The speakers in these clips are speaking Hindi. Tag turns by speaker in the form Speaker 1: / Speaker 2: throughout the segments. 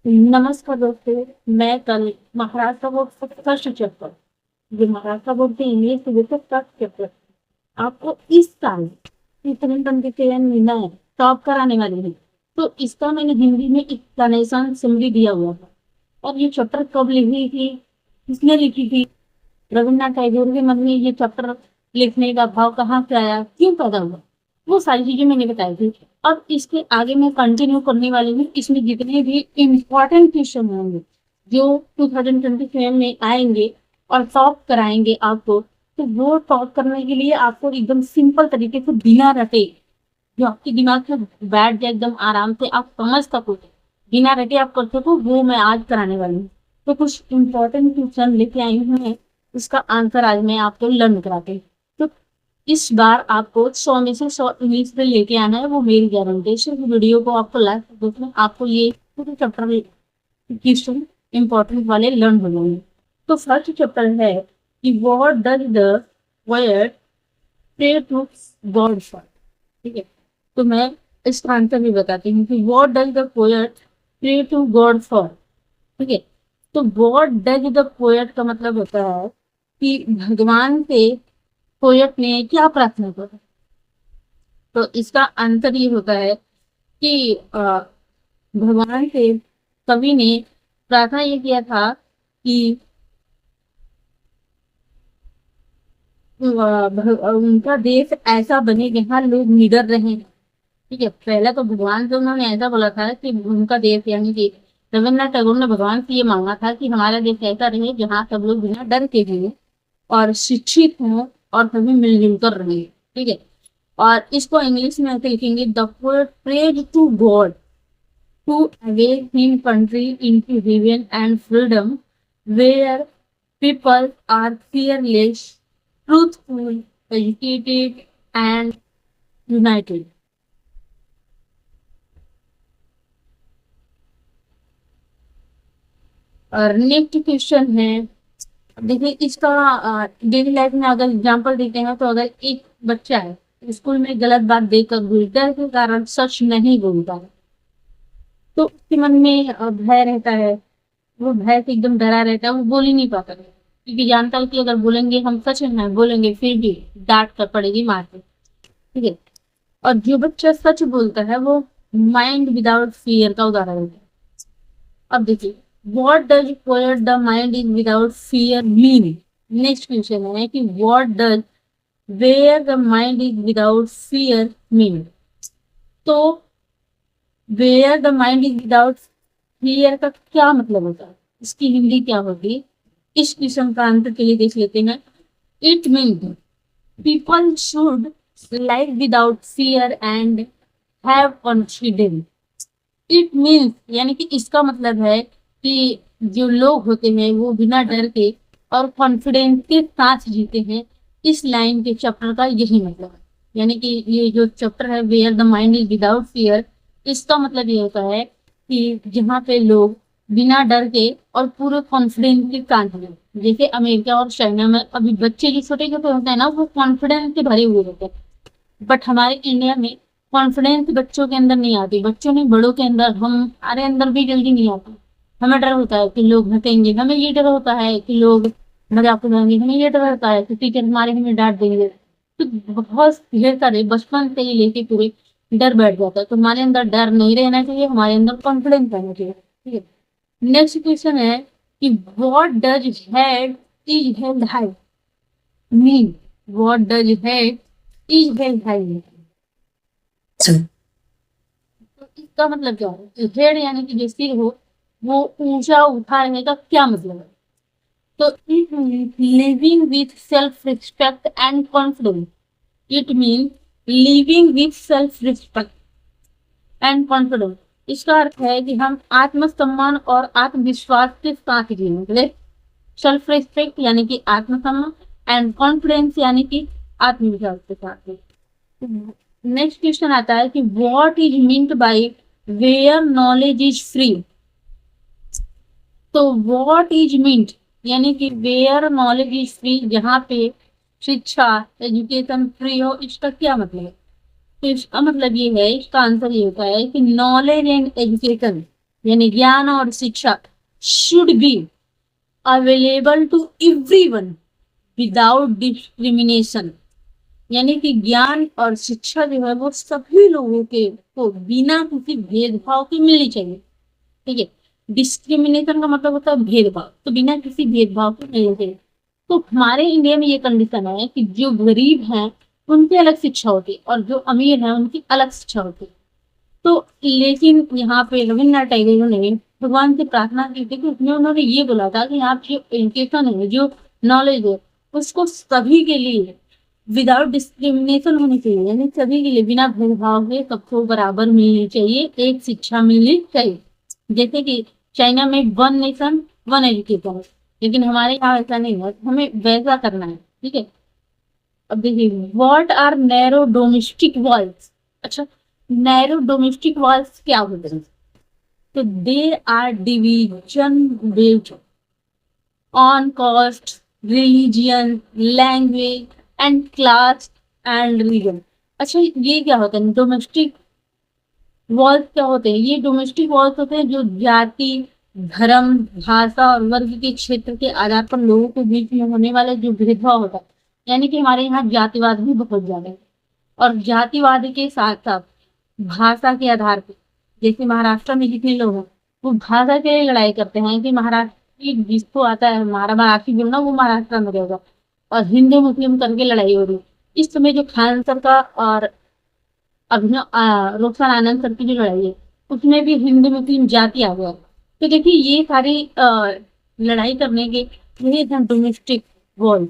Speaker 1: नमस्कार दोस्तों। मैं कल महाराष्ट्र बोर्ड से फर्स्ट चैप्टर जो महाराष्ट्र बोर्ड के इंग्लिश के फर्स्ट चैप्टर आपको इस साल 2023 में मैं टॉप कराने वाली हूँ। तो इसका मैंने हिंदी में एक्सप्लेनेशन समरी दिया हुआ था। और ये चैप्टर कब लिखी थी, किसने लिखी थी, रविन्द्रनाथ टैगोर के मन में ये चैप्टर लिखने का भाव कहाँ से आया, क्यों पैदा हुआ, वो सारी चीजें मैंने बताई थी। अब इसके आगे मैं कंटिन्यू करने वाली हूँ। इसमें जितने भी इम्पोर्टेंट क्वेश्चन होंगे जो 2027 में आएंगे और टॉप कराएंगे आपको, तो वो टॉप करने के लिए आपको एकदम सिंपल तरीके से बिना रटे, जो आपके दिमाग में बैठ जाए एकदम आराम से आप समझ सको, बिना रटे आप कर सको, वो मैं आज कराने वाली हूँ। तो कुछ इम्पोर्टेंट क्वेश्चन लेके आई हूँ मैं, उसका आंसर आज मैं आपको लर्न कराते हैं। तो इस बार आपको 100 में से 100 इंग्लिश में लेके आना है, वो मेरी गारंटी है। सिर्फ वीडियो को आपको लास्ट देखना, आपको ये पूरे चैप्टर क्वेश्चन इंपॉर्टेंट वाले लर्न हो जाएंगे। तो फर्स्ट चैप्टर है कि what does the word pray to God for. ठीक है, तो मैं इसका आंसर भी बताती हूँ कि what does the poet pray to God for. ठीक है, तो व्हाट डज द पोएट का मतलब होता है कि भगवान से पोएट ने क्या प्रार्थना करा। तो इसका आंसर ये होता है कि भगवान से कवि ने प्रार्थना ये किया था कि उनका देश ऐसा बने जहाँ लोग निडर रहें। ठीक है, पहले तो भगवान से उन्होंने ऐसा बोला था कि उनका देश, यानी कि रविन्द्रनाथ टैगोर ने भगवान से ये मांगा था कि हमारा देश ऐसा रहे जहाँ सब लोग बिना डर के रहें और शिक्षित हों और सभी मिलजुल कर रहें। ठीक है, और इसको इंग्लिश में ऐसे लिखेंगे, the poet prays to God to away him country into heaven and freedom where people are fearless, truthful, educated and united। और नेक्स्ट क्वेश्चन है, देखिए इसका डेली लाइफ में अगर एग्जांपल देते हैं, तो अगर एक बच्चा है स्कूल में गलत बात देखकर डर के कारण सच नहीं बोलता है, तो उसके मन में भय रहता है, वो भय से एकदम डरा रहता है, वो बोल ही नहीं पाता है, क्योंकि जानता है कि अगर बोलेंगे, हम सच में बोलेंगे, फिर भी डांट कर पड़ेगी, मार के। ठीक है, और जो बच्चा सच बोलता है वो माइंड विदाउट फियर का उदाहरण है। अब देखिए, what does poet the mind is without fear mean. Next question है कि what does where the mind is without fear mean. तो where the mind is without fear का क्या मतलब होता है, इसकी हिंदी क्या होगी, इस क्वेश्चन का आंसर के लिए देख लेते हैं। It mean people should live without fear and have confidence. It means यानी कि इसका मतलब है कि जो लोग होते हैं वो बिना डर के और कॉन्फिडेंस के साथ जीते हैं। इस लाइन के चैप्टर का यही मतलब है, यानी कि ये जो चैप्टर है where the mind is without fear, इसका मतलब ये होता है कि जहाँ पे लोग बिना डर के और पूरे कॉन्फिडेंस के साथ हैं। जैसे अमेरिका और चाइना में अभी बच्चे जो छोटे छोटे होते हैं ना, वो कॉन्फिडेंस से भरे हुए होते हैं, बट हमारे इंडिया में कॉन्फिडेंस बच्चों के अंदर नहीं आती, बच्चों नहीं बड़ों के अंदर, हमारे अंदर भी जल्दी नहीं आती। हमें डर होता है कि लोग हंसेंगे, हमें ये डर होता है कि लोग मजाक उड़ाएंगे, हमें ये डर होता है कि टीचर हमारे हमें डांट देंगे। तो बहुत ढेर सारे बचपन से ही लेके पूरे डर बैठ जाता है। तो हमारे अंदर डर नहीं रहना चाहिए, हमारे अंदर कॉन्फिडेंस रहना चाहिए। ठीक है, नेक्स्ट क्वेश्चन है कि what does head is held high mean. What does head is held high, तो इसका मतलब क्या है, हेड यानी कि जो सिर हो वो ऊंचा उठा रहने का क्या मतलब है। तो it mean living with self respect and confidence. It mean living with self respect and confidence. इसका अर्थ है कि हम आत्मसम्मान और आत्मविश्वास के साथ जिएंगे। सेल्फ रिस्पेक्ट यानी कि आत्मसम्मान एंड कॉन्फिडेंस यानी कि आत्मविश्वास के साथ। नेक्स्ट क्वेश्चन आता है कि what is meant by where knowledge is free. तो व्हाट इज मीन्ड यानी कि वेयर नॉलेज इज फ्री, जहाँ पे शिक्षा एजुकेशन फ्री हो, इसका क्या मतलब है। तो इसका मतलब ये है, इसका आंसर ये होता है कि नॉलेज एंड एजुकेशन यानी ज्ञान और शिक्षा should be available to everyone without discrimination. यानी कि ज्ञान और शिक्षा जो है वो सभी लोगों के को बिना किसी भेदभाव के मिलनी चाहिए। ठीक है, डिस्क्रिमिनेशन का मतलब होता है भेदभाव, तो बिना किसी भेदभाव के मिलनी चाहिए। तो हमारे इंडिया में ये कंडीशन है कि जो गरीब हैं उनकी अलग शिक्षा होती है और जो अमीर हैं उनकी अलग शिक्षा होती है। तो लेकिन यहाँ पे रविन्द्रनाथ टैगोर ने भगवान से प्रार्थना की थी कि उसमें उन्होंने ये बोला था कि यहाँ जो एजुकेशन है, जो नॉलेज है, उसको सभी के लिए विदाउट डिस्क्रिमिनेशन होनी चाहिए। यानी सभी के लिए बिना भेदभाव के सबको बराबर मिलनी चाहिए, एक शिक्षा मिलनी चाहिए। जैसे कि चाइना में वन नेशन वन एजुकेशन है, लेकिन हमारे यहाँ ऐसा नहीं है, हमें वैसा करना है। ठीक है, अब देखिए what are narrow domestic walls. अच्छा, नैरो डोमेस्टिक वॉल्स क्या होते हैं? तो they are division based on caste, religion, language and class and region. अच्छा, ये क्या होता है डोमेस्टिक वॉल्स? क्या होते हैं ये डोमेस्टिक वॉल्स? होते हैं जो जाति, धर्म, भाषा और वर्ग के क्षेत्र के आधार पर लोगों के बीच में होने वाले जो भेदभाव होता है। यानी कि हमारे यहाँ जातिवाद भी बहुत ज्यादा है, और जातिवाद के साथ साथ भाषा के आधार पर, जैसे महाराष्ट्र में जितने लोग हैं वो भाषा के लिए लड़ाई करते हैं कि महाराष्ट्र की जिसको आता है हमारा मराठी बोलना वो महाराष्ट्र में रहेगा, और हिंदू मुस्लिम करके लड़ाई हो रही है। इस समय जो खान सर का और अभिनव रोशन आनंद सर की जो लड़ाई है उसमें भी हिंदू मुस्लिम जाति आ गया। तो देखिए ये सारी लड़ाई करने के यही थे डोमेस्टिक वॉर।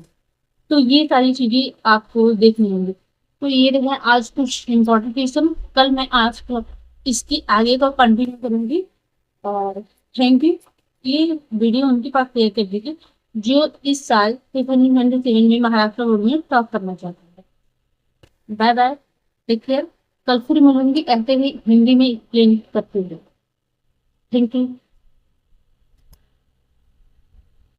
Speaker 1: तो ये सारी चीजें आपको देखनी होंगी। तो ये रहे आज कुछ इम्पोर्टेंट क्वेश्चन, कल मैं आज को इसकी आगे का कंटिन्यू करूंगी। और थैंक यू। ये वीडियो उनके पास शेयर कर दीजिए जो इस साल 2027 में महाराष्ट्र बोर्ड में टॉप करना चाहते हैं। Bye bye, take care. कल फिर मिलूंगी ऐसे ही हिंदी में एक्सप्लेन करते हुए। Thank you.